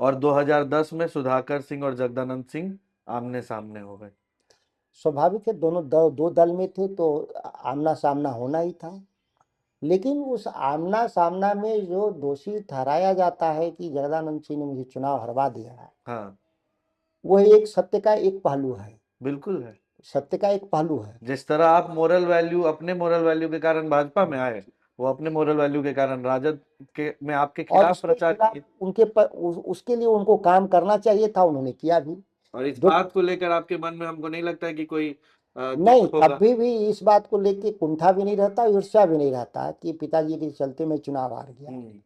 और 2010 में सुधाकर सिंह और जगदानंद सिंह आमने सामने हो गए। स्वाभाविक है, दोनों दो दल में थे तो आमना सामना होना ही था। लेकिन उस आमना सामना में जो दोषी ठहराया जाता है कि जगदानंद सिंह ने मुझे चुनाव हरवा दिया है, हाँ, वह एक सत्य का एक पहलू है। बिल्कुल है। सत्य का एक पहलू है। जिस तरह आप मोरल वैल्यू, अपने मोरल वैल्यू के कारण भाजपा में आए, वो अपने मोरल वैल्यू के कारण राजद के में आपके और खिलाफ उसके प्रचार खिलाफ किए। उसके लिए उनको काम करना चाहिए था, उन्होंने किया भी। और इस जो बात को लेकर आपके मन में हमको नहीं लगता है कि कोई नहीं, दुख होगा? अभी भी इस बात को लेके कुंठा भी नहीं रहता, ईर्ष्या भी नहीं रहता कि पिताजी के चलते मैं चुनाव हार गया। हम्म।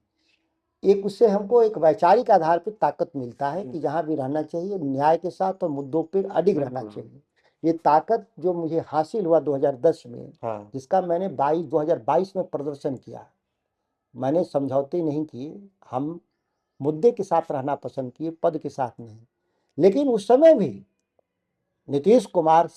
एक उससे हमको एक वैचारिक आधार पर ताकत मिलता है हम्म, कि जहां भी रहना चाहिए न्याय के साथ और मुद्दों पर अडिग रहना बिल्कुल। चाहिए। ये ताकत जो मुझे हासिल हुआ 2010 में, हाँ। जिसका मैंने 2022 में प्रदर्शन किया, मैंने समझौते नहीं किए, हम मुद्दे के साथ रहना पसंद किए, पद के साथ नहीं। लेकिन उस समय भी नीतीश कुमार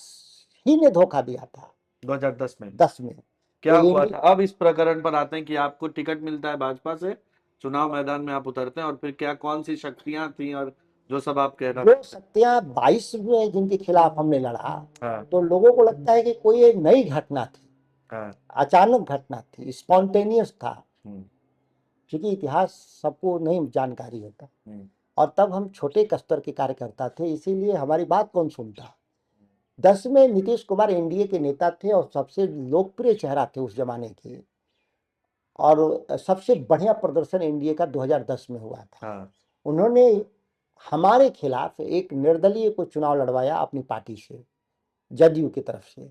ही ने धोखा दिया था 2010 में 10 में। क्या तो हुआ था? अब इस प्रकरण पर आते हैं कि आपको टिकट मिलता है भाजपा से, चुनाव मैदान में आप उतरते हैं, और फिर क्या कौन सी शक्तियां थी और जो सब आप कह रहे जो शक्तियां 22 में जिनके खिलाफ हमने लड़ा, हैं। हाँ। तो लोगों को लगता है कि कोई एक नई घटना थी, हाँ। अचानक घटना थी, स्पॉन्टेनियस था, हम्म। क्योंकि इतिहास सबको नहीं जानकारी होता। हम्म। और तब हम छोटे स्तर के कार्यकर्ता थे, इसीलिए हमारी बात कौन सुनता। 10 में नीतीश कुमार एनडीए के नेता थे और सबसे लोकप्रिय चेहरा थे उस जमाने के, और सबसे बढ़िया प्रदर्शन एनडीए का 2010 में हुआ था। हाँ। उन्होंने हमारे खिलाफ एक निर्दलीय को चुनाव लड़वाया अपनी पार्टी से, जदयू की तरफ से,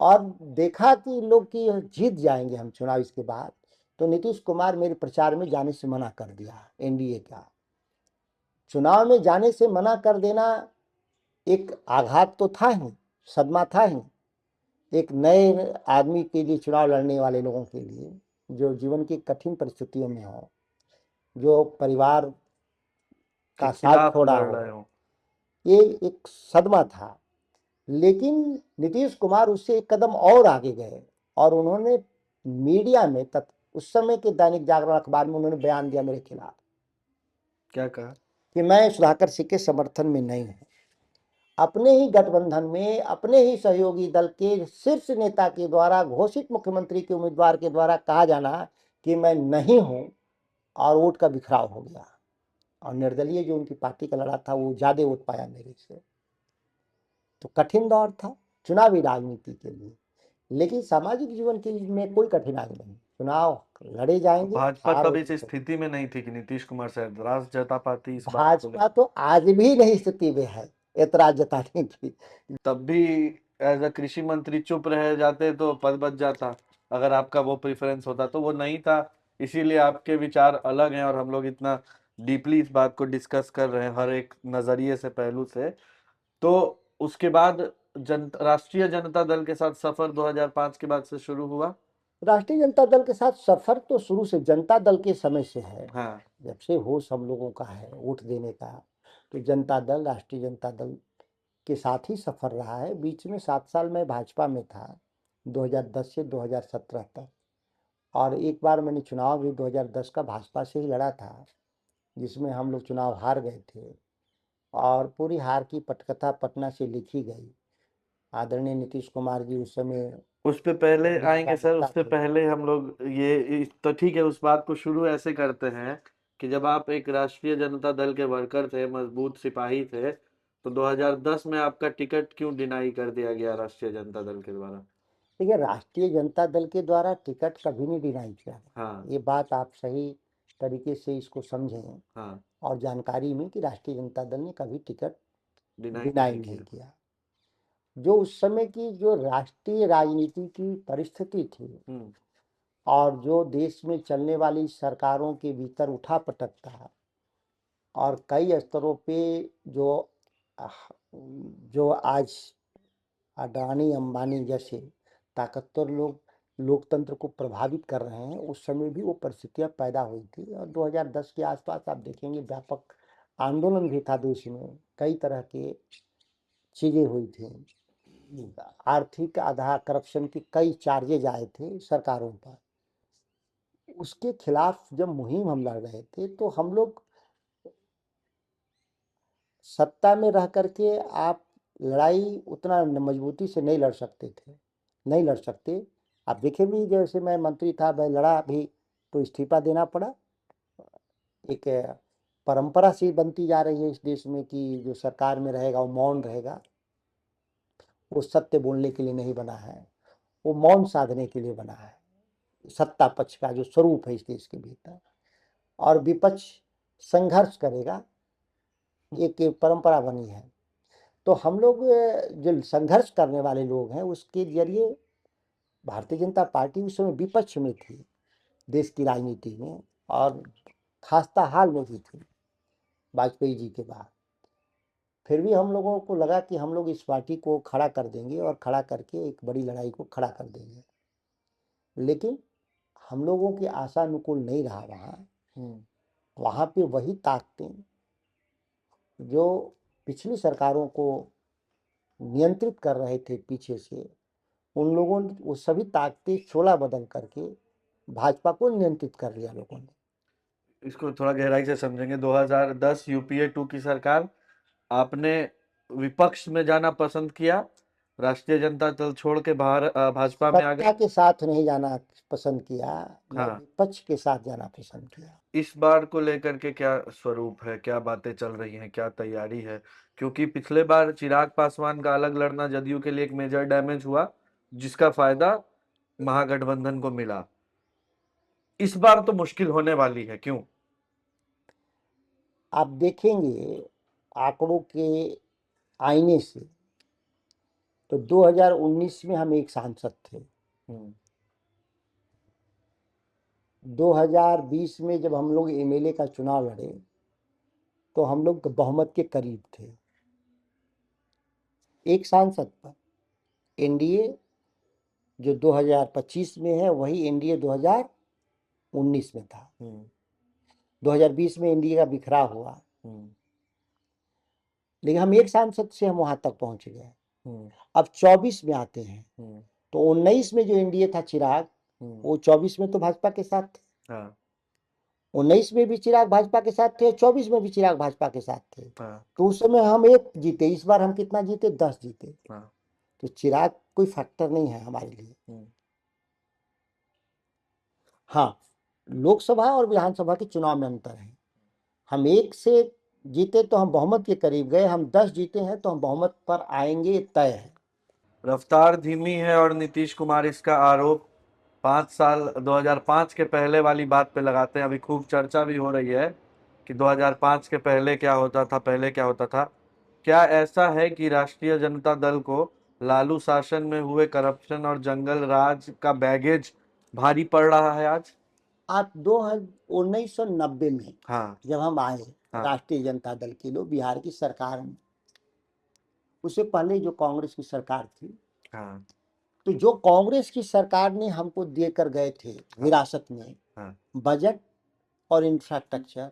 और देखा कि लोग की जीत जाएंगे हम चुनाव इसके बाद, तो नीतीश कुमार मेरे प्रचार में जाने से मना कर दिया। एनडीए का चुनाव में जाने से मना कर देना एक आघात तो था ही, सदमा था ही, एक नए आदमी के लिए, चुनाव लड़ने वाले लोगों के लिए जो जीवन की कठिन परिस्थितियों में हो, जो परिवार के का साथ खिलाफ छोड़ा लड़ हो, रहे हो। ये एक सदमा था। लेकिन नीतीश कुमार उससे एक कदम और आगे गए और उन्होंने मीडिया में उस समय के दैनिक जागरण अखबार में उन्होंने बयान दिया मेरे खिलाफ क्या कहा? कि मैं सुधाकर सिंह के समर्थन में नहीं हूं। अपने ही गठबंधन में, अपने ही सहयोगी दल के शीर्ष नेता के द्वारा, घोषित मुख्यमंत्री के उम्मीदवार के द्वारा कहा जाना कि मैं नहीं हूं, और वोट का बिखराव हो गया, और निर्दलीय जो उनकी पार्टी का लड़ा था वो ज्यादा वोट पाया मेरे से। तो कठिन दौर था चुनावी राजनीति के लिए, लेकिन सामाजिक जीवन के में कोई कठिनाई नहीं, चुनाव लड़े जाएंगे, भाजपा हार कब और इस जीत होगी। स्थिति में नहीं थी कि नीतीश कुमार से एतराज जता पाती इस बात को भाजपा लेकर? तो आज भी नहीं स्थिति में है ऐतराज जताने की। तब भी एज अ कृषि मंत्री चुप रह जाते तो पद बच जाता, अगर आपका वो प्रेफरेंस होता। तो वो नहीं था, इसीलिए आपके विचार अलग हैं, और हम लोग इतना डीपली इस बात को डिस्कस कर रहे हैं हर एक नजरिए से, पहलू से। तो उसके बाद राष्ट्रीय जनता दल के साथ सफर 2005 के बाद से शुरू हुआ। राष्ट्रीय जनता दल के साथ सफर तो शुरू से जनता दल के समय से है, हाँ। जब से होश हम लोगों का है वोट देने का। तो जनता दल, राष्ट्रीय जनता दल के साथ ही सफर रहा है। बीच में 7 साल मैं भाजपा में था, 2010 से 2017 तक, और एक बार मैंने चुनाव भी 2010 का भाजपा से ही लड़ा था, जिसमें हम लोग चुनाव हार गए थे, और पूरी हार की पटकथा पटना से लिखी गई। आदरणीय नीतीश कुमार जी उस समय उस पे पहले आएंगे सर, जिलाधिकारी उससे थे। पहले हम लोग तो ठीक है, उस बात को शुरू ऐसे करते हैं कि जब आप एक राष्ट्रीय जनता दल के वर्कर थे, मजबूत सिपाही थे, तो 2010 में आपका टिकट क्यों डिनाई कर दिया गया राष्ट्रीय जनता दल के द्वारा? देखिए, राष्ट्रीय जनता दल के द्वारा टिकट कभी नहीं डिनाई किया हाँ। गया। ये बात आप सही तरीके से इसको समझें हाँ। और जानकारी में कि राष्ट्रीय जनता दल ने कभी टिकट डिनाई डिनाई नहीं नहीं किया। किया। जो उस समय की जो राष्ट्रीय राजनीति की परिस्थिति थी, हम्म। और जो देश में चलने वाली सरकारों के भीतर उठापटक था, और कई स्तरों पे जो जो आज अडानी अंबानी जैसे ताकतवर लोग लोकतंत्र को प्रभावित कर रहे हैं, उस समय भी वो परिस्थितियां पैदा हुई थी। और 2010 के आसपास आप देखेंगे व्यापक आंदोलन भी था देश में, कई तरह के चीजें हुई थी, आर्थिक आधार करप्शन के कई चार्जेज आए थे सरकारों पर। उसके खिलाफ जब मुहिम हम लड़ रहे थे, तो हम लोग सत्ता में रह करके आप लड़ाई उतना मजबूती से नहीं लड़ सकते थे, नहीं लड़ सकते। आप देखे भी, जैसे मैं मंत्री था, मैं लड़ा भी तो इस्तीफा देना पड़ा। एक परंपरा सी बनती जा रही है इस देश में कि जो सरकार में रहेगा वो मौन रहेगा। वो सत्य बोलने के लिए नहीं बना है, वो मौन साधने के लिए बना है। सत्ता पक्ष का जो स्वरूप है इस देश के भीतर, और विपक्ष संघर्ष करेगा, एक परंपरा बनी है। तो हम लोग जो संघर्ष करने वाले लोग हैं उसके जरिए, भारतीय जनता पार्टी उस समय विपक्ष में थी देश की राजनीति में, और खास्ता हाल में भी थी वाजपेयी जी के बाद। फिर भी हम लोगों को लगा कि हम लोग इस पार्टी को खड़ा कर देंगे और खड़ा करके एक बड़ी लड़ाई को खड़ा कर देंगे। लेकिन हम लोगों की आशानुकूल नहीं रहा वहाँ पे वही ताकतें जो पिछली सरकारों को नियंत्रित कर रहे थे पीछे से, उन लोगों ने वो सभी ताकतें चोला बदल करके भाजपा को नियंत्रित कर लिया लोगों ने। इसको थोड़ा गहराई से समझेंगे। 2010 यूपीए 2 की सरकार, आपने विपक्ष में जाना पसंद किया, राष्ट्रीय जनता दल छोड़ के बाहर भाजपा में आ सत्ता गए। के साथ नहीं जाना पसंद किया, मैं हाँ, विपक्ष के साथ जाना पसंद किया। इस बार को लेकर के क्या स्वरूप है, क्या बातें चल रही हैं, क्या तैयारी है? क्योंकि पिछले बार चिराग पासवान का अलग लड़ना जदयू के लिए एक मेजर डैमेज हुआ, जिसका फायदा महागठबंधन को मिला। इस बार तो मुश्किल होने वाली है, क्यों? आप देखेंगे आंकड़ों के आईने से, तो 2019 में हम एक सांसद थे। 2020 में जब हम लोग एमएलए का चुनाव लड़े तो हम लोग बहुमत के करीब थे एक सांसद पर। एनडीए जो 2025 में है वही एनडीए 2019 में था। 2020 में एनडीए का बिखराव हुआ, लेकिन हम एक सांसद से हम वहां तक पहुंच गए। अब 24 में आते हैं तो 19 में जो एनडीए था चिराग, वो 24 में तो भाजपा के साथ थे। हाँ, 19 में भी चिराग भाजपा के साथ थे, 24 में भी चिराग भाजपा के साथ थे। हाँ, तो उस समय हम एक जीते, इस बार हम कितना जीते? 10 जीते। हाँ। तो चिराग कोई फैक्टर नहीं है हमारे लिए। हाँ, लोकसभा और विधानसभा के चुनाव में अंतर है। हम एक से जीते तो हम बहुमत के करीब गए, हम 10 जीते हैं तो हम बहुमत पर आएंगे, तय है। रफ्तार धीमी है, और नीतीश कुमार इसका आरोप 5 साल 2005 के पहले वाली बात पे लगाते हैं। अभी खूब चर्चा भी हो रही है कि 2005 के पहले क्या होता था, पहले क्या होता था। क्या ऐसा है कि राष्ट्रीय जनता दल को लालू शासन में हुए करप्शन और जंगल राज का बैगेज भारी पड़ रहा है आज? आप 1990 में हाँ, जब हम आए हाँ, राष्ट्रीय जनता दल के लोग बिहार की सरकार में, उससे पहले जो कांग्रेस की सरकार थी, हाँ, तो जो कांग्रेस की सरकार ने हमको देकर गए थे विरासत में हाँ, बजट और इंफ्रास्ट्रक्चर,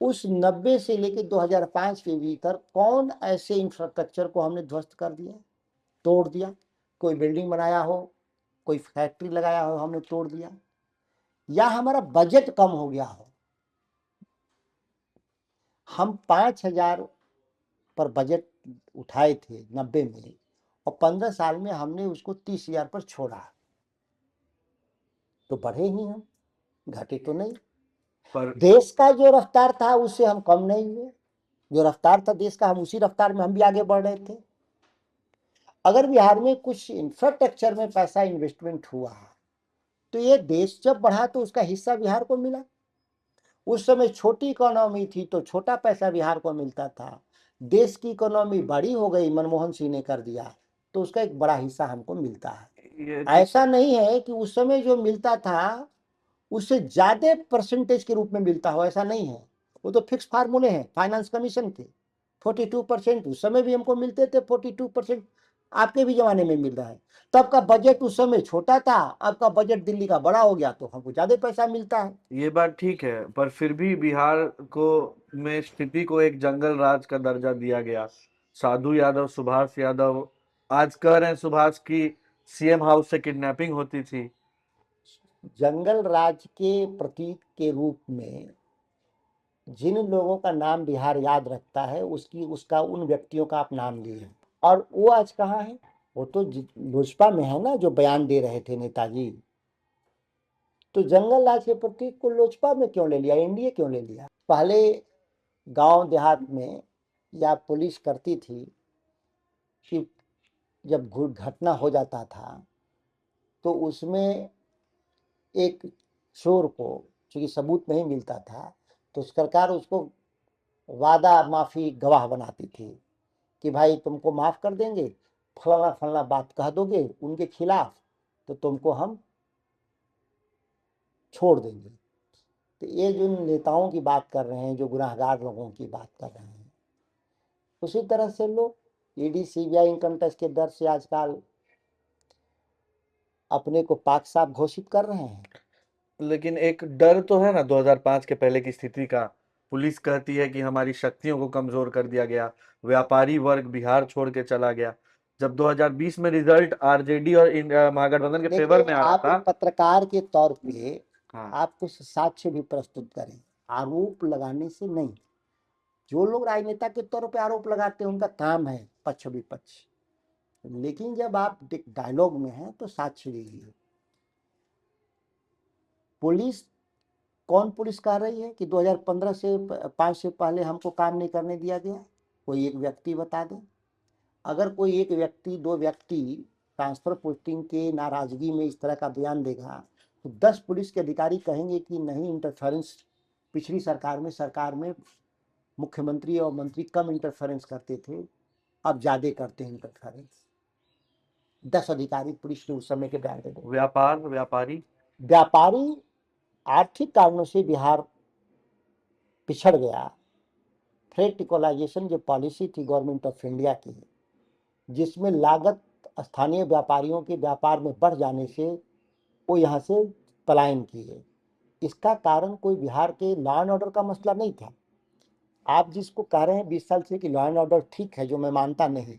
उस 90 से लेकर 2005 के भीतर कौन ऐसे इंफ्रास्ट्रक्चर को हमने ध्वस्त कर दिया, तोड़ दिया? कोई बिल्डिंग बनाया हो, कोई फैक्ट्री लगाया हो, हमने तोड़ दिया? या हमारा बजट कम हो गया हो? हम 5,000 पर बजट उठाए थे 90 में, और 15 साल में हमने उसको 30,000 पर छोड़ा। तो बढ़े ही हम, घटे तो नहीं। पर देश का जो रफ्तार था उससे हम कम नहीं हुए। जो रफ्तार था देश का, हम उसी रफ्तार में हम भी आगे बढ़ रहे थे। अगर बिहार में कुछ इंफ्रास्ट्रक्चर में पैसा इन्वेस्टमेंट हुआ तो ये देश जब बढ़ा तो उसका हिस्सा बिहार को मिला। उस समय छोटी इकोनॉमी थी तो छोटा पैसा बिहार को मिलता था। देश की इकोनॉमी बड़ी हो गई, मनमोहन सिंह ने कर दिया, तो उसका एक बड़ा हिस्सा हमको मिलता है। ये ऐसा नहीं है कि उस समय जो मिलता था उससे ज्यादा परसेंटेज के रूप में मिलता हो, ऐसा नहीं है। वो तो फिक्स फार्मूले हैं फाइनेंस कमीशन के। 42% उस समय भी हमको मिलते थे, 42% आपके भी जमाने में मिल रहा है। तब का बजट उस समय छोटा था, अब का बजट दिल्ली का बड़ा हो गया तो हमको ज्यादा पैसा मिलता है। ये बात ठीक है, पर फिर भी बिहार को में स्थिति को एक जंगल राज का दर्जा दिया गया। साधु यादव, सुभाष यादव आज कह रहे हैं सुभाष की सीएम हाउस से किडनैपिंग होती थी। जंगल राज के प्रतीक के रूप में जिन लोगों का नाम बिहार याद रखता है उसका उन व्यक्तियों का आप नाम लिए हैं। और वो आज कहाँ है? वो तो लोजपा में है ना, जो बयान दे रहे थे नेताजी। तो जंगल राज के प्रतीक को लोजपा में क्यों ले लिया, एनडीए क्यों ले लिया? पहले गांव देहात में या पुलिस करती थी कि जब घटना हो जाता था तो उसमें एक चोर को चूंकि सबूत नहीं मिलता था तो सरकार उसको वादा माफी गवाह बनाती थी कि भाई तुमको माफ कर देंगे, फलाना फलाना बात कह दोगे उनके खिलाफ तो तुमको हम छोड़ देंगे। तो ये जो नेताओं की बात कर रहे हैं, जो गुनाहगार लोगों की बात कर रहे हैं, उसी तरह से लोग ईडी सीबीआई इनकम टैक्स के दर से आजकल अपने को पाक साफ घोषित कर रहे हैं। लेकिन एक डर तो है ना 2005 के पहले की स्थिति का। पुलिस कहती है कि हमारी शक्तियों को कमजोर कर दिया गया, व्यापारी वर्ग बिहार छोड़ के चला गया। जब 2020 में रिजल्ट आरजेडी और महागठबंधन के देखिए, फेवर में आ रहा आप था। पत्रकार के तौर पे हाँ। आप कुछ साक्ष्य भी प्रस्तुत करें, आरोप लगाने से नहीं। जो लोग राजनेता के तौर पे आरोप लगाते हैं उनका काम है पक्ष विपक्ष, लेकिन जब आप डायलॉग में हैं तो साक्ष्य लीजिए। पुलिस कौन पुलिस कह रही है कि 2015 से 5 से पहले हमको काम नहीं करने दिया गया? कोई एक व्यक्ति बता दें। अगर कोई एक व्यक्ति, दो व्यक्ति ट्रांसफर पोस्टिंग के नाराजगी में इस तरह का बयान देगा तो 10 पुलिस के अधिकारी कहेंगे कि नहीं, इंटरफेरेंस पिछली सरकार में मुख्यमंत्री और मंत्री कम इंटरफेरेंस करते थे, अब ज्यादा करते हैं इंटरफेरेंस। 10 अधिकारी पुलिस के उस समय के बयान दे देंगे। व्यापारी। व्यापारी आर्थिक कारणों से बिहार पिछड़ गया। फ्रेट इक्वलाइजेशन जो पॉलिसी थी गवर्नमेंट ऑफ इंडिया की, जिसमें लागत स्थानीय व्यापारियों के व्यापार में बढ़ जाने से वो यहाँ से पलायन किए। इसका कारण कोई बिहार के लॉ एंड ऑर्डर का मसला नहीं था। आप जिसको कह रहे हैं 20 साल से कि लॉ एंड ऑर्डर ठीक है, जो मैं मानता नहीं,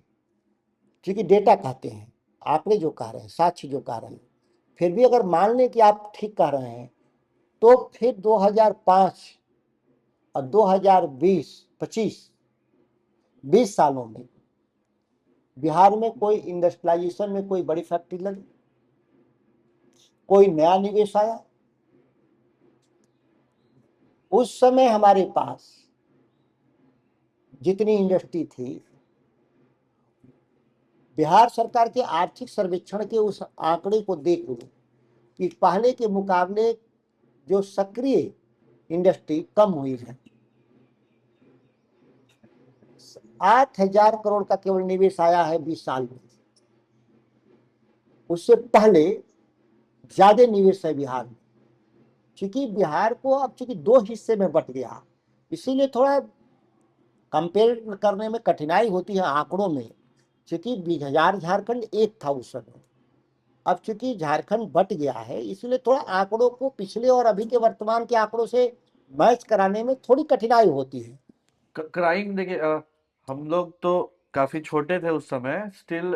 क्योंकि डेटा कहते हैं, आंकड़े जो कह रहे हैं, साक्ष्य जो कह रहे हैं, फिर भी अगर मान लें कि आप ठीक कह रहे हैं तो फिर 2005 और 2020-25 20 सालों में बिहार में कोई इंडस्ट्रियलाइजेशन में कोई बड़ी फैक्ट्री लगी, कोई नया निवेश आया? उस समय हमारे पास जितनी इंडस्ट्री थी, बिहार सरकार के आर्थिक सर्वेक्षण के उस आंकड़े को देख लो कि पहले के मुकाबले जो सक्रिय इंडस्ट्री कम हुई है। 8,000 करोड़ का केवल निवेश आया है 20 साल में। उससे पहले ज्यादा निवेश है बिहार में। क्योंकि बिहार को अब चूंकि दो हिस्से में बट गया, इसीलिए थोड़ा कंपेयर करने में कठिनाई होती है आंकड़ों में। क्योंकि बिहार झारखंड एक था उस समय, अब चूंकि झारखंड बट गया है, इसलिए थोड़ा आंकड़ों को पिछले और अभी के वर्तमान के आंकड़ों से मैच कराने में थोड़ी कठिनाई होती है। क्राइम देखिए, हम लोग तो काफी छोटे थे उस समय। स्टिल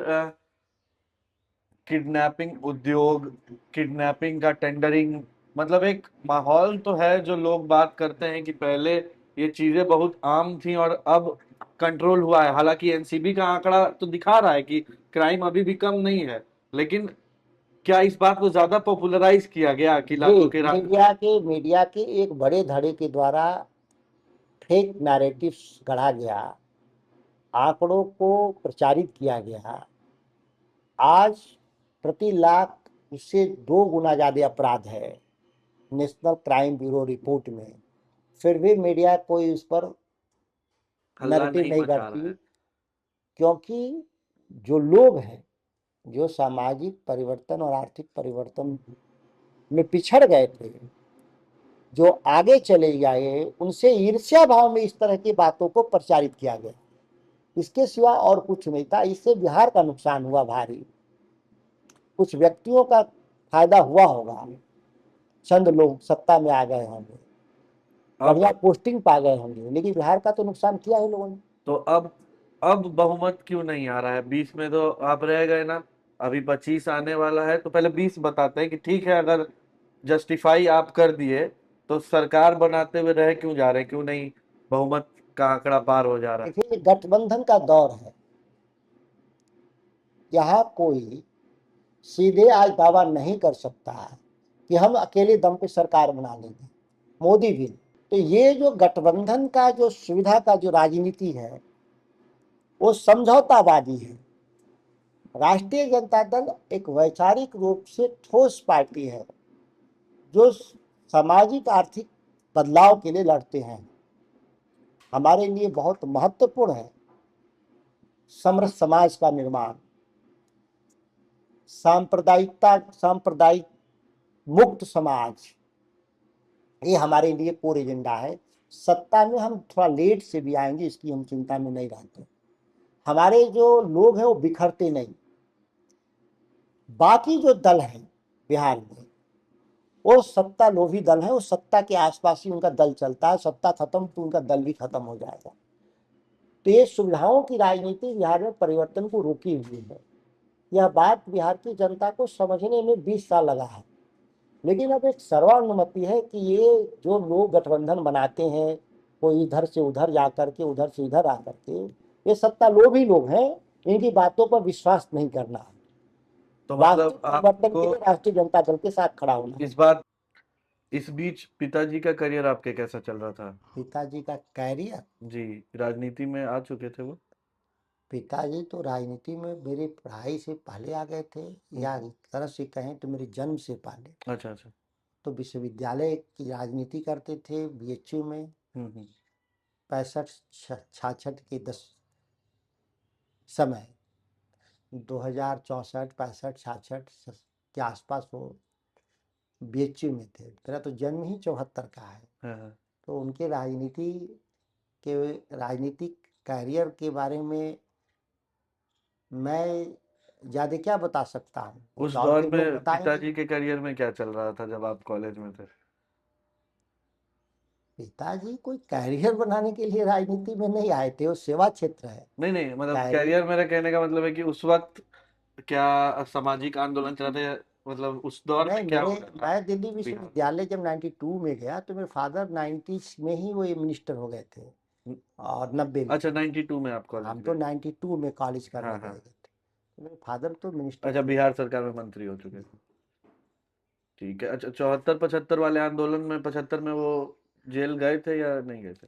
किडनैपिंग उद्योग, किडनैपिंग का टेंडरिंग, मतलब एक माहौल तो है जो लोग बात करते हैं कि पहले ये चीजें बहुत आम थी और अब कंट्रोल हुआ है। हालांकि एनसीबी का आंकड़ा तो दिखा रहा है कि क्राइम अभी भी कम नहीं है, लेकिन क्या इस बात को ज्यादा पॉपुलराइज किया गया कि लाखों जी, के मीडिया के एक बड़े धड़े के द्वारा फेक नैरेटिव्स गढ़ा गया, आंकड़ों को प्रचारित किया गया। आज प्रति लाख उससे 2 गुना ज्यादा अपराध है नेशनल क्राइम ब्यूरो रिपोर्ट में, फिर भी मीडिया कोई उस पर हल्ला नैरेटिव नहीं नहीं मचा रहा करती। है। क्योंकि जो लोग हैं, जो सामाजिक परिवर्तन और आर्थिक परिवर्तन में पिछड़ गए थे, जो आगे चले गए, उनसे ईर्ष्या भाव में इस तरह की बातों को प्रचारित किया गया। इसके सिवा और कुछ नहीं था। इससे बिहार का नुकसान हुआ भारी। कुछ व्यक्तियों का फायदा हुआ होगा, चंद लोग सत्ता में आ गए होंगे, अब बढ़िया पोस्टिंग पा गए होंगे, लेकिन बिहार का तो नुकसान किया है लोगों ने। तो अब बहुमत क्यों नहीं आ रहा है? 20 में तो आप रह गए ना, अभी 25 आने वाला है, तो पहले 20 बताते हैं कि ठीक है, अगर जस्टिफाई आप कर दिए तो सरकार बनाते हुए रह क्यों जा रहे हैं, क्यों नहीं बहुमत का आंकड़ा पार हो जा रहा है? देखिए, गठबंधन का दौर है। यहाँ कोई सीधे आज दावा नहीं कर सकता है कि हम अकेले दम पे सरकार बना लेंगे, मोदी भी। तो ये जो गठबंधन का जो सुविधा का जो राजनीति है वो समझौतावादी है। राष्ट्रीय जनता दल एक वैचारिक रूप से ठोस पार्टी है जो सामाजिक आर्थिक बदलाव के लिए लड़ते हैं। हमारे लिए बहुत महत्वपूर्ण है समृद्ध समाज का निर्माण, सांप्रदायिक मुक्त समाज, ये हमारे लिए कोर एजेंडा है। सत्ता में हम थोड़ा लेट से भी आएंगे, इसकी हम चिंता में नहीं रहते। हमारे जो लोग हैं वो बिखरते नहीं। बाकी जो दल हैं बिहार में वो सत्ता लोभी दल है, वो सत्ता के आसपास ही उनका दल चलता है। सत्ता खत्म तो उनका दल भी खत्म हो जाएगा। तो ये सुविधाओं की राजनीति बिहार में परिवर्तन को रोकी हुई है। यह बात बिहार की जनता को समझने में 20 साल लगा है। लेकिन अब एक सर्वानुमति है कि ये जो लोग गठबंधन बनाते हैं, कोई इधर से उधर जा करके, उधर से इधर आकर के, ये सत्ता लोभी लोग हैं। इनकी बातों पर विश्वास नहीं करना है। तो वास्तविक मतलब परिवर्तन के आपको लिए राष्ट्रीय जनता दल के साथ खड़ा होना है। इस बीच पिताजी का करियर आपके कैसा चल रहा था? पिताजी का कैरियर, जी, राजनीति में आ चुके थे वो? पिताजी तो राजनीति में मेरी पढ़ाई से पहले आ गए थे, या एक तरह से कहें तो मेरे जन्म से पहले। अच्छा अच्छा। तो विश्वविद्यालय की राजनीति करते थे बीएचयू में। हम्म। 65 66 के समय 2064 65 66 के आसपास वो बीएचयू में थे। मेरा तो जन्म ही 74 का है। हाँ। तो उनके राजनीतिक कैरियर के बारे में मैं ज़्यादा क्या बता सकता हूँ, उस और दौर भी लोग में बताएंगे। पिताजी के करियर में क्या चल रहा था जब आप कॉलेज में थे? पिताजी कोई कैरियर बनाने के लिए राजनीति में नहीं आए थे, वो सेवा क्षेत्र है। नहीं नहीं, मतलब कैरियर करियर, मेरा कहने का मतलब है कि उस वक्त क्या सामाजिक आंदोलन चल रहे थे, मतलब उस दौर नहीं, में क्या हो रहा था मैं दिल्ली बिहार? विश्वविद्यालय जब 92 में गया तो मेरे फादर 90s में ही वो मिनिस्टर हो गए थे, और 90 में। अच्छा, 92 में आप कॉलेज हम तो गए? 92 में कॉलेज करने हाँ गए हाँ। थे। तो मेरे फादर तो मिनिस्टर अच्छा, थे। बिहार सरकार में मंत्री हो चुके थे। ठीक है। अच्छा, 74 75 वाले आंदोलन में, 75 में वो जेल गए थे या नहीं गए थे?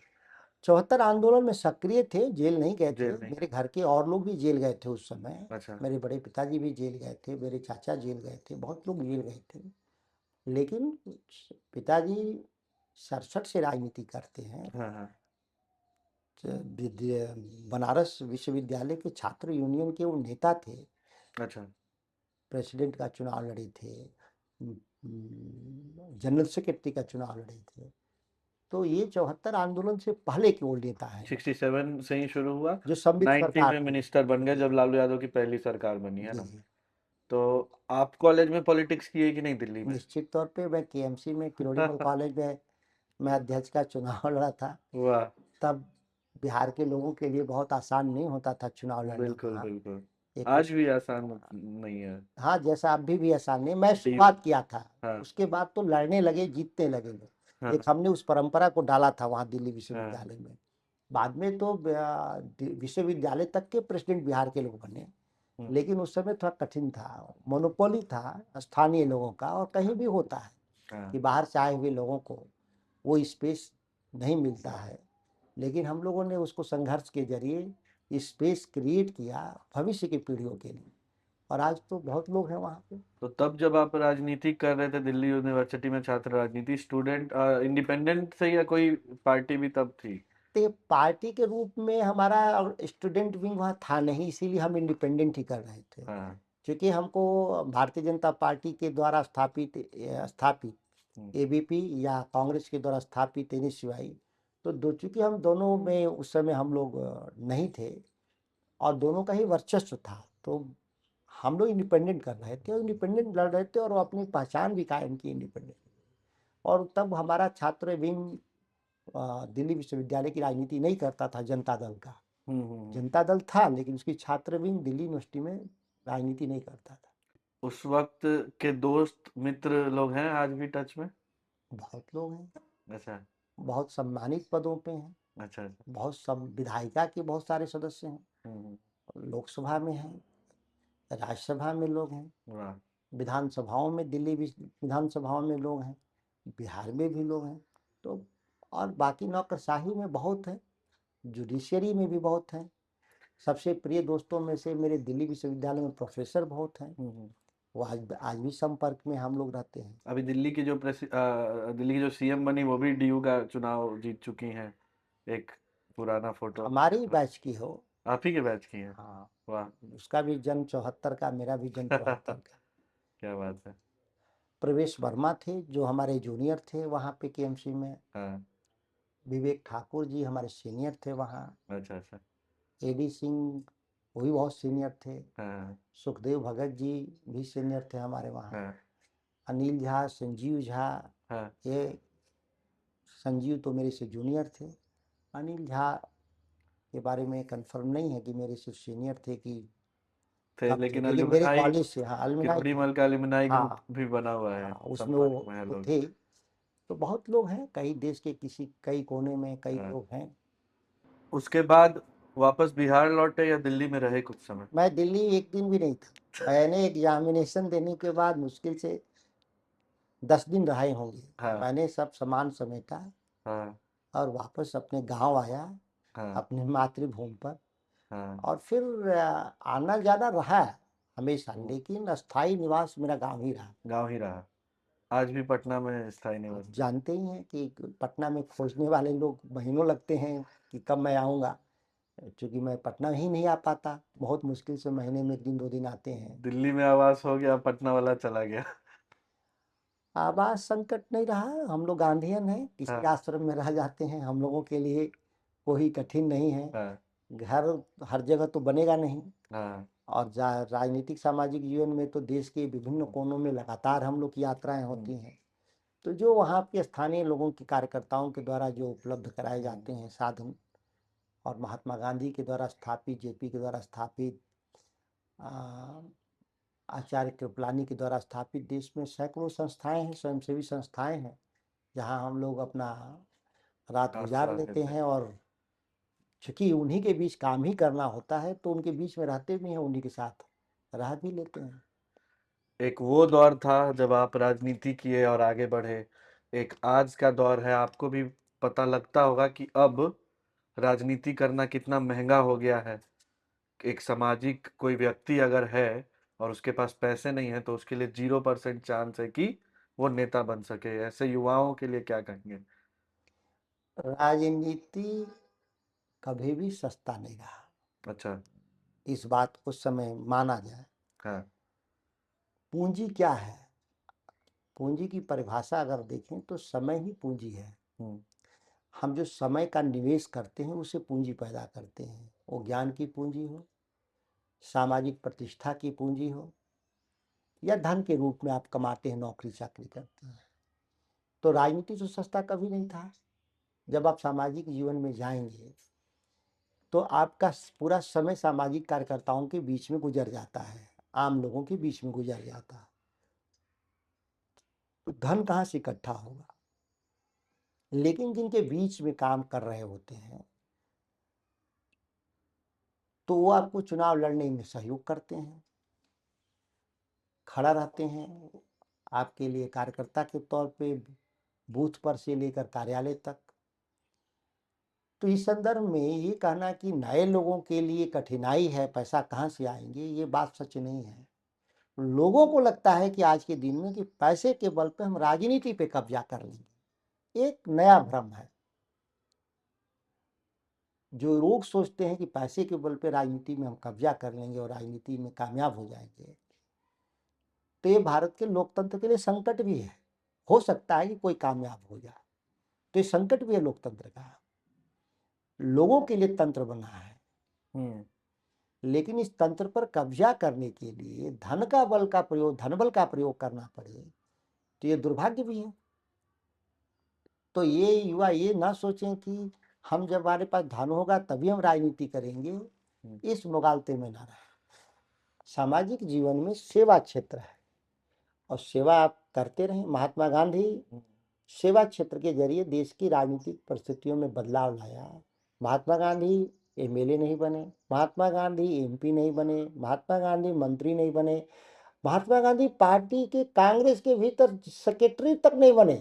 74 आंदोलन में सक्रिय थे, जेल नहीं गए थे। जेल नहीं मेरे गए। घर के और लोग भी जेल गए थे उस समय। अच्छा। मेरे बड़े पिताजी भी जेल गए थे, मेरे चाचा जेल गए थे, बहुत लोग जेल गए थे। लेकिन पिताजी 67 से राजनीति करते हैं। हाँ हाँ। बनारस विश्वविद्यालय के छात्र यूनियन के वो नेता थे। अच्छा। प्रेसिडेंट का चुनाव लड़े थे, जनरल सेक्रेटरी का चुनाव लड़े थे। तो ये 74 आंदोलन से पहले की वो नेता है 67 से ही शुरू हुआ। जो संबित 90 सरकार में थी। मिनिस्टर बन गए जी जब लालू यादव की पहली सरकार बनी, है जी ना? जी। तो आप कॉलेज में पॉलिटिक्स किए कि नहीं दिल्ली में? निश्चित तौर पे मैं केएमसी में, किरोड़ीमल कॉलेज में मैं अध्यक्ष का चुनाव लड़ा था। वाह। तब बिहार के लोगों के लिए बहुत आसान नहीं होता था चुनाव लड़ना बिल्कुल वहाँ। बिल्कुल। एक आज कुछ, भी आसान नहीं है। हाँ, जैसा अभी भी आसान नहीं। मैं टी शुरुआत किया था, हाँ उसके बाद तो लड़ने लगे, जीतने लगे लोग। हाँ एक हमने उस परंपरा को डाला था वहाँ दिल्ली हाँ। विश्वविद्यालय में। बाद में तो विश्वविद्यालय तक के प्रेसिडेंट बिहार के लोग बने। हम्म, लेकिन उस समय थोड़ा कठिन था, मोनोपोली था स्थानीय लोगों का। और कहीं भी होता है हाँ। कि बाहर से आए हुए लोगों को वो स्पेस नहीं मिलता है। लेकिन हम लोगों ने उसको संघर्ष के जरिए स्पेस क्रिएट किया भविष्य की पीढ़ियों के लिए। और आज तो बहुत लोग हैं वहाँ पे। तो तब जब आप राजनीति कर रहे थे दिल्ली यूनिवर्सिटी में, छात्र राजनीति, स्टूडेंट इंडिपेंडेंट से, या कोई पार्टी भी तब थी? तो ये पार्टी के रूप में हमारा स्टूडेंट विंग वहाँ था नहीं, इसीलिए हम इंडिपेंडेंट ही कर रहे थे। हाँ। क्योंकि हमको भारतीय जनता पार्टी के द्वारा स्थापित हम्म, एबीपी या कांग्रेस के द्वारा स्थापित एनएसयूआई, तो चूंकि हम दोनों में उस समय हम लोग नहीं थे और दोनों का ही वर्चस्व था, तो हम लोग इंडिपेंडेंट कर रहे थे और इंडिपेंडेंट लड़ रहे थे, और वो अपनी पहचान भी कायम की इंडिपेंडेंट। और तब हमारा छात्र विंग दिल्ली विश्वविद्यालय की राजनीति नहीं करता था, जनता दल का। हम्म। जनता दल था लेकिन उसकी छात्र विंग दिल्ली यूनिवर्सिटी में राजनीति नहीं करता था। उस वक्त के दोस्त मित्र लोग हैं आज भी टच में? बहुत लोग हैं। अच्छा, बहुत सम्मानित पदों पे हैं, अच्छा, अच्छा। बहुत सब विधायिका के बहुत सारे सदस्य हैं, हुँ, लोकसभा में हैं, राज्यसभा में लोग हैं, वाह! विधानसभाओं में दिल्ली विधानसभाओं में लोग हैं, बिहार में भी लोग हैं। तो और बाकी नौकरशाही में बहुत है, जुडिशरी में भी बहुत हैं। सबसे प्रिय दोस्तों में से मेरे दिल्ली विश्वविद्यालय में प्रोफेसर बहुत हैं, हुँ, हुँ। वो आज भी संपर्क में हम लोग रहते हैं। अभी दिल्ली की जो सीएम बनी वो भी डीयू का चुनाव जीत चुकी हैं। एक पुराना फ़ोटो हमारे ही बैच की हो। आप ही के बैच की हैं। हाँ, वाह! उसका भी जन्म 74 का, मेरा भी जन्म 74 का। क्या बात है। प्रवेश वर्मा थे जो हमारे जूनियर थे वहाँ पे केएमसी में। हाँ, विवेक ठाकुर जी हमारे सीनियर थे वहाँ। अच्छा, अच्छा। एडी सिंह वो भी बहुत सीनियर थे। हाँ, सुखदेव भगत जी भी सीनियर थे हमारे वहाँ। हाँ, अनिल झा, संजीव झा, हाँ। ये संजीव तो मेरे से जूनियर थे। अनिल झा के बारे में कंफर्म नहीं है कि मेरे से सीनियर थे कि थे कब थे, लेकिन लेकिन मेरे अलुमनाई कॉलेज से, हाँ अलumni थे। किरोड़ीमल का अलुमनाई ग्रुप हाँ भी बना हुआ है, हाँ, उसमें संपर्क में है वो लोग। थे। तो बहुत लोग हैं, कई देश के कई कोने में कई हाँ। लोग हैं। उसके बाद वापस बिहार लौटे या दिल्ली में रहे कुछ समय? मैं दिल्ली एक दिन भी नहीं था। मैंने एग्जामिनेशन देने के बाद मुश्किल से 10 दिन रहे होंगे। हाँ, मैंने सब सामान समेटा हाँ, और वापस अपने गांव आया, हाँ, अपने मातृभूमि पर। हाँ। और फिर आना जाना रहा हमेशा, हुँ, लेकिन अस्थाई निवास मेरा गांव ही रहा। गाँव ही रहा। आज भी पटना में स्थायी आप निवास। जानते ही हैं कि पटना में खोजने वाले लोग महीनों लगते हैं कि कब मैं आऊँगा। क्योंकि मैं पटना ही नहीं आ पाता, बहुत मुश्किल से महीने में 1 दिन 2 दिन आते हैं। दिल्ली में आवास हो गया, पटना वाला चला गया। आवास संकट नहीं रहा, हम लोग गांधीयन हैं, किसी हाँ, आश्रम में रह जाते हैं, हम लोगों के लिए कोई कठिन नहीं है। हाँ, घर हर जगह तो बनेगा नहीं। हाँ। और राजनीतिक सामाजिक जीवन में तो देश के विभिन्न कोनों में लगातार हम लोग की यात्राएं हुँ, होती हैं। तो जो वहाँ के स्थानीय लोगों के कार्यकर्ताओं के द्वारा जो उपलब्ध कराए हुँ, जाते हैं साधन, और महात्मा गांधी के द्वारा स्थापित, जेपी के द्वारा स्थापित, आचार्य कृपलानी के द्वारा स्थापित देश में सैकड़ों संस्थाएं हैं, स्वयंसेवी संस्थाएं हैं, जहां हम लोग अपना रात गुजार आसरा लेते देते हैं। हैं। और चूंकि उन्हीं के बीच काम ही करना होता है तो उनके बीच में रहते भी हैं, उन्हीं के साथ रह भी लेते हैं। एक वो दौर था जब आप राजनीति किए और आगे बढ़े। एक आज का दौर है, आपको भी पता लगता होगा कि अब राजनीति करना कितना महँगा हो गया है। एक सामाजिक कोई व्यक्ति अगर है और उसके पास पैसे नहीं है तो उसके लिए 0% चांस है कि वो नेता बन सके। ऐसे युवाओं के लिए क्या कहेंगे? राजनीति कभी भी सस्ता नहीं रहा, अच्छा, इस बात को समय माना जाए। हाँ, पूंजी क्या है? पूंजी की परिभाषा अगर देखें तो समय ही पूंजी है। हुँ, हम जो समय का निवेश करते हैं उसे पूंजी पैदा करते हैं। वो ज्ञान की पूंजी हो, सामाजिक प्रतिष्ठा की पूंजी हो, या धन के रूप में आप कमाते हैं, नौकरी चाकरी करते हैं। तो राजनीति तो सस्ता कभी नहीं था। जब आप सामाजिक जीवन में जाएंगे तो आपका पूरा समय सामाजिक कार्यकर्ताओं के बीच में गुजर जाता है, आम लोगों के बीच में गुजर जाता है। तो धन कहाँ से इकट्ठा होगा? लेकिन जिनके बीच में काम कर रहे होते हैं तो वो आपको चुनाव लड़ने में सहयोग करते हैं, खड़ा रहते हैं आपके लिए कार्यकर्ता के तौर पे, बूथ पर से लेकर कार्यालय तक। तो इस संदर्भ में ये कहना कि नए लोगों के लिए कठिनाई है, पैसा कहाँ से आएंगे, ये बात सच नहीं है। लोगों को लगता है कि आज के दिन में कि पैसे के बल पे हम राजनीति पे कब्जा कर लेंगे, एक नया भ्रम है। जो लोग सोचते हैं कि पैसे के बल पे राजनीति में हम कब्जा कर लेंगे और राजनीति में कामयाब हो जाएंगे, तो ये भारत के लोकतंत्र के लिए संकट भी है। हो सकता है कि कोई कामयाब हो जाए, तो ये संकट भी है लोकतंत्र का। लोगों के लिए तंत्र बना है, हुँ, लेकिन इस तंत्र पर कब्जा करने के लिए धन बल का प्रयोग करना पड़े तो ये दुर्भाग्य भी है। तो ये युवा ये ना सोचें कि हम जब हमारे पास धन होगा तभी हम राजनीति करेंगे, हुँ, इस मुगालते में ना रहे। सामाजिक जीवन में सेवा क्षेत्र है और सेवा आप करते रहें। महात्मा गांधी हुँ, सेवा क्षेत्र के जरिए देश की राजनीतिक परिस्थितियों में बदलाव लाया। महात्मा गांधी एमएलए नहीं बने, महात्मा गांधी एमपी नहीं बने, महात्मा गांधी मंत्री नहीं बने, महात्मा गांधी पार्टी के कांग्रेस के भीतर सेक्रेटरी तक नहीं बने।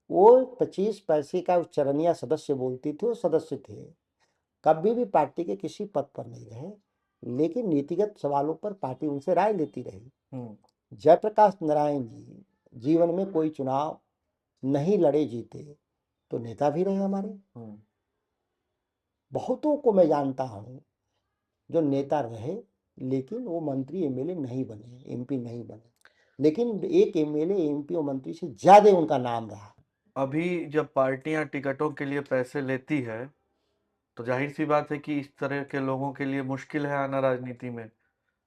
वो 25 पैसे का चरनिया सदस्य बोलती थी, वो सदस्य थे। कभी भी पार्टी के किसी पद पर नहीं रहे, लेकिन नीतिगत सवालों पर पार्टी उनसे राय लेती रही। जयप्रकाश नारायण जी जीवन में कोई चुनाव नहीं लड़े जीते, तो नेता भी रहे हमारे। बहुतों को मैं जानता हूँ जो नेता रहे, लेकिन वो मंत्री एमएलए नहीं बने, एमपी नहीं बने, लेकिन एक एमएलए एमपी और मंत्री से ज्यादा उनका नाम रहा। अभी जब पार्टियां टिकटों के लिए पैसे लेती है तो जाहिर सी बात है कि इस तरह के लोगों के लिए मुश्किल है आना राजनीति में।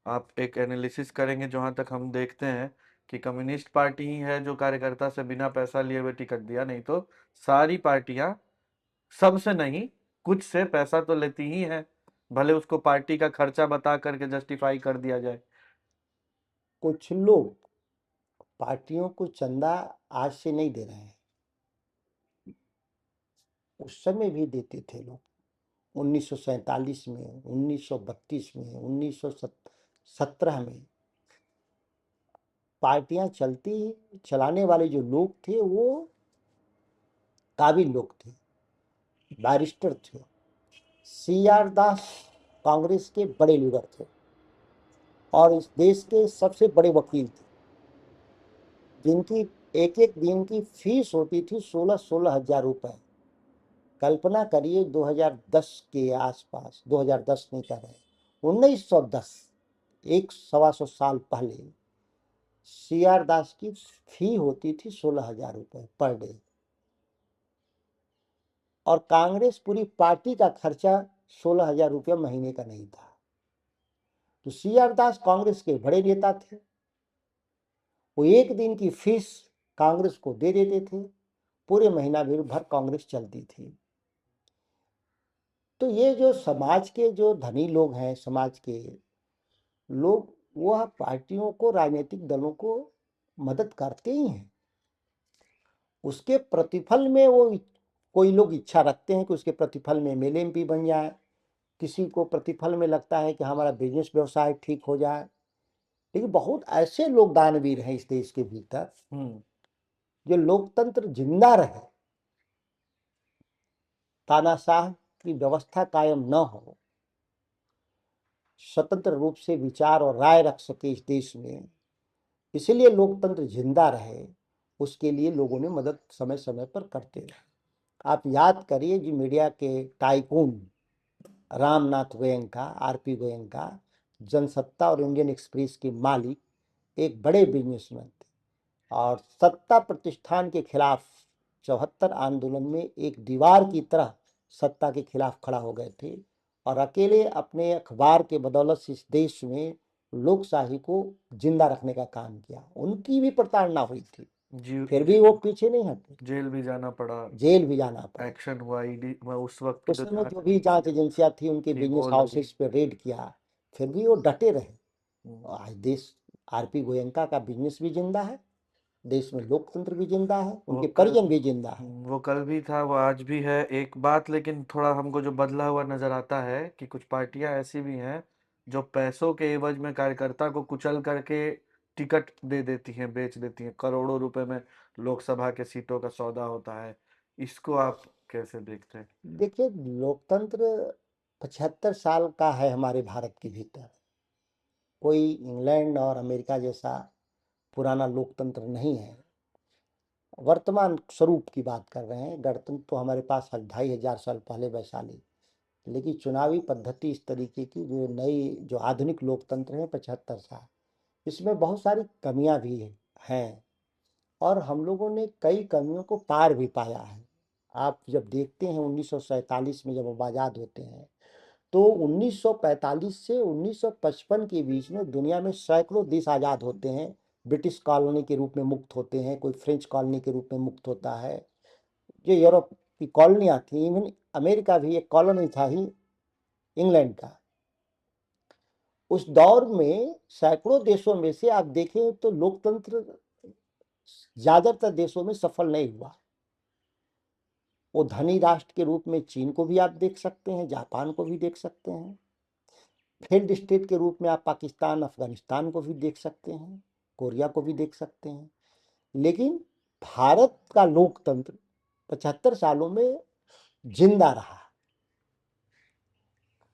आप एक एनालिसिस करेंगे, जहां तक हम देखते हैं कि कम्युनिस्ट पार्टी ही है जो कार्यकर्ता से बिना पैसा लिए हुए टिकट दिया, नहीं तो सारी पार्टियां सबसे नहीं कुछ से पैसा तो लेती ही हैं, भले उसको पार्टी का खर्चा बता करके जस्टिफाई कर दिया जाए। कुछ लोग पार्टियों को चंदा आज से नहीं दे रहे हैं, उस समय भी देते थे लोग। 1947 में, 1932 में, 1917 में पार्टियां चलती, चलाने वाले जो लोग थे वो काबिल लोग थे, बैरिस्टर थे। सीआर दास कांग्रेस के बड़े लीडर थे और इस देश के सबसे बड़े वकील थे, जिनकी एक एक दिन की फीस होती थी 16-16 हजार रुपए। कल्पना करिए 2010 के आसपास, 2010 नहीं कर रहे, 1910, एक 125 साल पहले सीआर दास की फी होती थी 16 हजार रुपए पर डे। और कांग्रेस पूरी पार्टी का खर्चा 16 हजार रुपया महीने का नहीं था। तो सीआर दास कांग्रेस के बड़े नेता थे, वो एक दिन की फीस कांग्रेस को दे देते थे, पूरे महीना भर कांग्रेस चलती थी। तो ये जो समाज के जो धनी लोग हैं, समाज के लोग, वह पार्टियों को, राजनीतिक दलों को मदद करते ही हैं। उसके प्रतिफल में वो, कोई लोग इच्छा रखते हैं कि उसके प्रतिफल में एमएलए एमपी बन जाए, किसी को प्रतिफल में लगता है कि हमारा बिजनेस व्यवसाय ठीक हो जाए। लेकिन बहुत ऐसे लोग दानवीर हैं इस देश के भीतर, जो लोकतंत्र जिंदा रहे, तानाशाह की व्यवस्था कायम न हो, स्वतंत्र रूप से विचार और राय रख सके इस देश में, इसलिए लोकतंत्र जिंदा रहे, उसके लिए लोगों ने मदद समय समय पर करते रहे। आप याद करिए जी, मीडिया के टाइकून रामनाथ गोयनका, आरपी गोयनका, जनसत्ता और इंडियन एक्सप्रेस के मालिक एक बड़े बिजनेसमैन थे, और सत्ता प्रतिष्ठान के खिलाफ 74 आंदोलन में एक दीवार की तरह सत्ता के खिलाफ खड़ा हो गए थे, और अकेले अपने अखबार के बदौलत से इस देश में लोकशाही को जिंदा रखने का काम किया। उनकी भी प्रताड़ना हुई थी, जी, फिर भी वो पीछे नहीं हटे, जेल भी जाना पड़ा, जेल भी जाना पड़ा। एक्शन हुआ, ईडी उस वक्त की उस तो समय जो भी जांच एजेंसियां थी, उनके थी बिजनेस वो लोग। हाउसेस पे रेड किया, फिर भी वो डटे रहे। आज देश, आरपी गोयनका का बिजनेस भी जिंदा है, देश में लोकतंत्र भी जिंदा है, वो उनके कल परिजन भी जिंदा है। वो कल भी था, वो आज भी है। एक बात लेकिन थोड़ा हमको जो बदला हुआ नजर आता है कि कुछ पार्टियां ऐसी भी हैं जो पैसों के एवज में कार्यकर्ता को कुचल करके टिकट दे देती हैं, बेच देती हैं, करोड़ों रुपए में लोकसभा के सीटों का सौदा होता है। इसको आप कैसे देखते हैं? देखिए, लोकतंत्र 75 साल का है हमारे भारत के भीतर। कोई इंग्लैंड और अमेरिका जैसा पुराना लोकतंत्र नहीं है। वर्तमान स्वरूप की बात कर रहे हैं, गणतंत्र तो हमारे पास 2500 साल पहले वैशाली, लेकिन चुनावी पद्धति इस तरीके की, जो नई, जो आधुनिक लोकतंत्र है 75 साल, इसमें बहुत सारी कमियां भी हैं, और हम लोगों ने कई कमियों को पार भी पाया है। आप जब देखते हैं 1947 में जब हम आज़ाद होते हैं, तो 1945 से 1955 के बीच में दुनिया में सैकड़ों देश आज़ाद होते हैं, ब्रिटिश कॉलोनी के रूप में मुक्त होते हैं, कोई फ्रेंच कॉलोनी के रूप में मुक्त होता है, जो यूरोप की कॉलोनियाँ थी, इवन अमेरिका भी एक कॉलोनी था ही इंग्लैंड का। उस दौर में सैकड़ों देशों में से आप देखें तो लोकतंत्र ज्यादातर देशों में सफल नहीं हुआ। वो धनी राष्ट्र के रूप में चीन को भी आप देख सकते हैं, जापान को भी देख सकते हैं, फेल्ड स्टेट के रूप में आप पाकिस्तान, अफगानिस्तान को भी देख सकते हैं, कोरिया को भी देख सकते हैं। लेकिन भारत का लोकतंत्र 75 सालों में जिंदा रहा।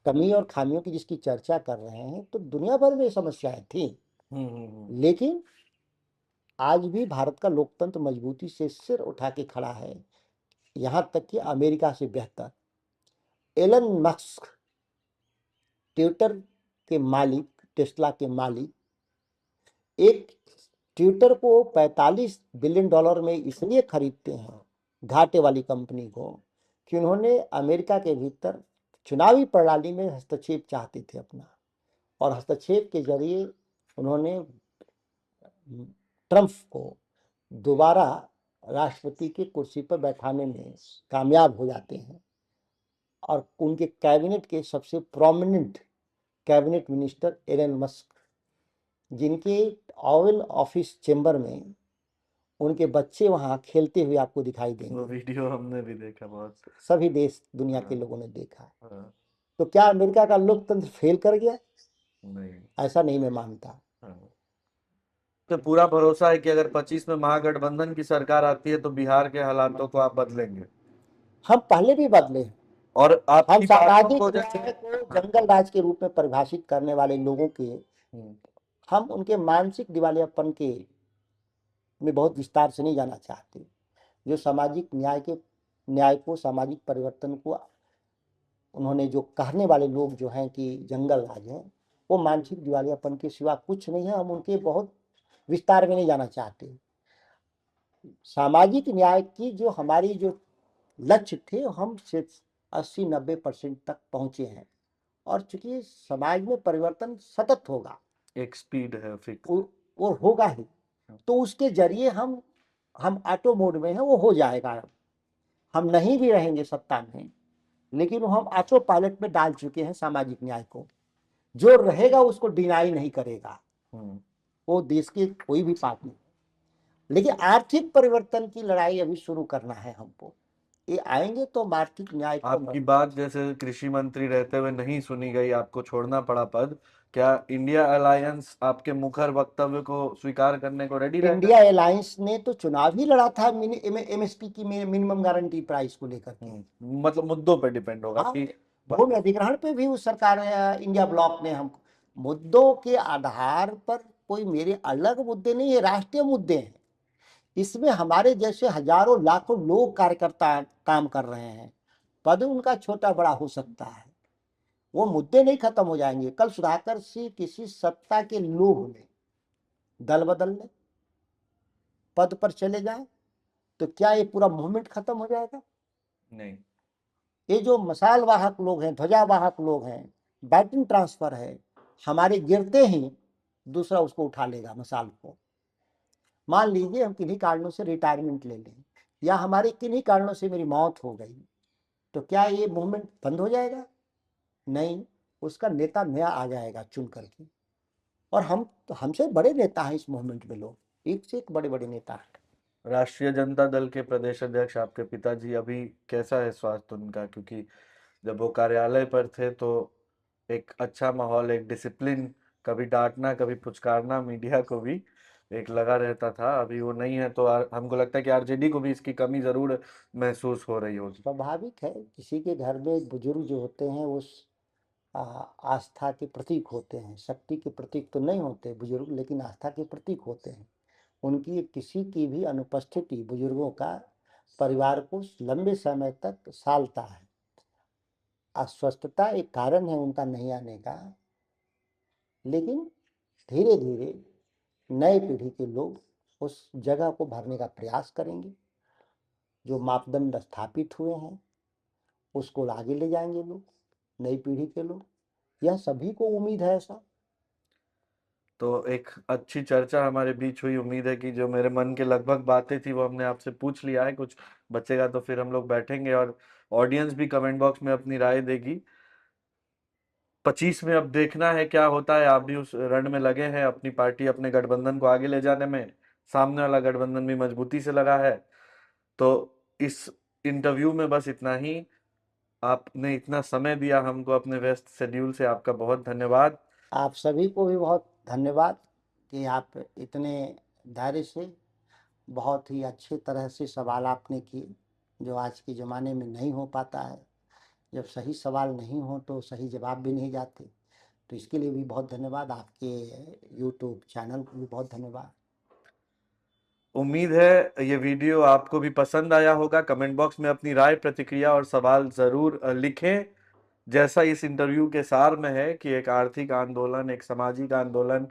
कमी और खामियों की जिसकी चर्चा कर रहे हैं, तो दुनिया भर में समस्याएं थी, लेकिन आज भी भारत का लोकतंत्र मजबूती से सिर उठा के खड़ा है, यहां तक कि अमेरिका से बेहतर। एलन मस्क, ट्विटर के मालिक, टेस्ला के मालिक, एक ट्विटर को $45 बिलियन में इसलिए खरीदते हैं, घाटे वाली कंपनी को, कि उन्होंने अमेरिका के भीतर चुनावी प्रणाली में हस्तक्षेप चाहते थे अपना, और हस्तक्षेप के जरिए उन्होंने ट्रंप को दोबारा राष्ट्रपति की कुर्सी पर बैठाने में कामयाब हो जाते हैं। और उनके कैबिनेट के सबसे prominent cabinet minister Elon Musk, जिनके ओवल ऑफिस चेंबर में उनके बच्चे वहां खेलते हुए आपको दिखाई वो देंगे। वीडियो हमने भी देखा बहुत। सभी देश दुनिया के हाँ, लोगों ने देखा। हाँ, तो क्या अमेरिका का लोकतंत्र फेल कर गया? नहीं। ऐसा नहीं मैं मानता। हाँ। तो पूरा भरोसा है कि अगर 25 में महागठबंधन की सरकार आती है तो बिहार के हालातों को आप बदलेंगे। हम पहले भी बदले हैं। और हम आपकी बातों सामाजिक को जैसे न्याय को हाँ, जंगल राज के रूप में परिभाषित करने वाले लोगों के, हम्म, हम उनके मानसिक दिवालियापन के में बहुत विस्तार से नहीं जाना चाहते। जो सामाजिक न्याय को, सामाजिक परिवर्तन को उन्होंने जो कहने वाले लोग जो हैं कि जंगल राज है, वो मानसिक दिवालियापन के सिवा कुछ नहीं है। हम उनके बहुत विस्तार में नहीं जाना चाहते। सामाजिक न्याय की जो हमारी जो लक्ष्य थे, हम सिर्फ 80-90% तक पहुंचे हैं। और चूंकि समाज में परिवर्तन सतत होगा, एक स्पीड है फिक्स। वो होगा ही, तो उसके जरिए हम ऑटो मोड में हैं, वो हो जाएगा। हम नहीं भी रहेंगे सत्ता में, लेकिन वो हम ऑटो पायलट में डाल चुके हैं सामाजिक न्याय को। जो रहेगा उसको डिनाई नहीं करेगा, वो देश के कोई भी पार्टी। लेकिन आर्थिक परिवर्तन की लड़ाई अभी शुरू करना है हमको। ये आएंगे तो हम आर्थिक न्याय को आपकी बात जैसे कृषि मंत्री रहते हुए नहीं सुनी गई, आपको छोड़ना पड़ा पद। क्या इंडिया अलायंस आपके मुखर वक्तव्य को स्वीकार करने को रेडी रहेगा? इंडिया अलायंस ने तो चुनाव ही लड़ा था एमएसपी की, मिनिमम गारंटी प्राइस को लेकर के। मतलब मुद्दों पर डिपेंड होगा हाँ, कि भूमि अधिग्रहण पे भी उस सरकार इंडिया ब्लॉक ने हम मुद्दों के आधार पर, कोई मेरे अलग मुद्दे नहीं है, राष्ट्रीय मुद्दे हैं। इसमें हमारे जैसे हजारों लाखों लोग कार्यकर्ता काम कर रहे हैं। पद उनका छोटा बड़ा हो सकता है, वो मुद्दे नहीं खत्म हो जाएंगे। कल सुधाकर सिंह किसी सत्ता के लोभ में दल बदल ले, पद पर चले जाए, तो क्या ये पूरा मूवमेंट खत्म हो जाएगा? नहीं। ये जो मसाल वाहक लोग हैं, ध्वजा वाहक लोग हैं, बैटिंग ट्रांसफर है, हमारे गिरते ही दूसरा उसको उठा लेगा मसाल को। मान लीजिए हम किन्हीं कारणों से रिटायरमेंट ले लें, या हमारे किन्हीं कारणों से मेरी मौत हो गई, तो क्या ये मूवमेंट बंद हो जाएगा? नहीं, उसका नेता नया आ जाएगा चुन करके। और हमसे बड़े नेता हैं इस मूवमेंट में, लोग एक से एक बड़े बड़े नेता हैं। राष्ट्रीय जनता दल के प्रदेश अध्यक्ष आपके पिताजी, अभी कैसा है स्वास्थ्य उनका? क्योंकि जब वो कार्यालय पर थे तो एक अच्छा माहौल, एक डिसिप्लिन, कभी डांटना कभी पुचकारना मीडिया को भी एक लगा रहता था। अभी वो नहीं है तो हमको लगता है कि आरजेडी को भी इसकी कमी जरूर महसूस हो रही होगी। स्वाभाविक है, किसी के घर में बुजुर्ग जो होते हैं वो आस्था के प्रतीक होते हैं। शक्ति के प्रतीक तो नहीं होते बुजुर्ग, लेकिन आस्था के प्रतीक होते हैं। उनकी किसी की भी अनुपस्थिति बुजुर्गों का परिवार को लंबे समय तक सालता है। अस्वस्थता एक कारण है उनका नहीं आने का, लेकिन धीरे धीरे नए पीढ़ी के लोग उस जगह को भरने का प्रयास करेंगे। जो मापदंड स्थापित हुए हैं उसको आगे ले जाएंगे लोग, नई पीढ़ी के लोग। यह सभी को उम्मीद है ऐसा। तो एक अच्छी चर्चा हमारे बीच हुई। उम्मीद है कि जो मेरे मन के लगभग बातें थी वो हमने आपसे पूछ लिया है। कुछ बचेगा तो फिर हम लोग बैठेंगे और ऑडियंस भी कमेंट बॉक्स में अपनी राय देगी। 25 में अब देखना है क्या होता है। आप भी उस रण में लगे हैं, अपनी पार्टी अपने गठबंधन को आगे ले जाने में। सामने वाला गठबंधन भी मजबूती से लगा है। तो इस इंटरव्यू में बस इतना ही। आपने इतना समय दिया हमको अपने व्यस्त शेड्यूल से, आपका बहुत धन्यवाद। आप सभी को भी बहुत धन्यवाद कि आप इतने धैर्य से बहुत ही अच्छे तरह से सवाल आपने किए, जो आज के ज़माने में नहीं हो पाता है। जब सही सवाल नहीं हो तो सही जवाब भी नहीं जाते। तो इसके लिए भी बहुत धन्यवाद। आपके यूट्यूब चैनल को भी बहुत धन्यवाद। उम्मीद है ये वीडियो आपको भी पसंद आया होगा। कमेंट बॉक्स में अपनी राय, प्रतिक्रिया और सवाल जरूर लिखें। जैसा इस इंटरव्यू के सार में है कि एक आर्थिक आंदोलन, एक सामाजिक आंदोलन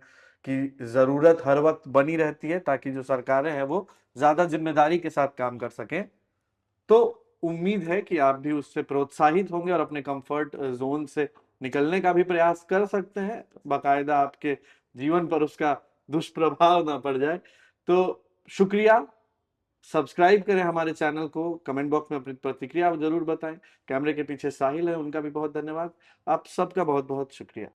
की जरूरत हर वक्त बनी रहती है, ताकि जो सरकारें हैं वो ज्यादा जिम्मेदारी के साथ काम कर सकें। तो उम्मीद है कि आप भी उससे प्रोत्साहित होंगे और अपने कंफर्ट जोन से निकलने का भी प्रयास कर सकते हैं, बाकायदा आपके जीवन पर उसका दुष्प्रभाव ना पड़ जाए। तो शुक्रिया। सब्सक्राइब करें हमारे चैनल को, कमेंट बॉक्स में अपनी प्रतिक्रिया जरूर बताएं। कैमरे के पीछे साहिल है, उनका भी बहुत धन्यवाद। आप सबका बहुत बहुत शुक्रिया।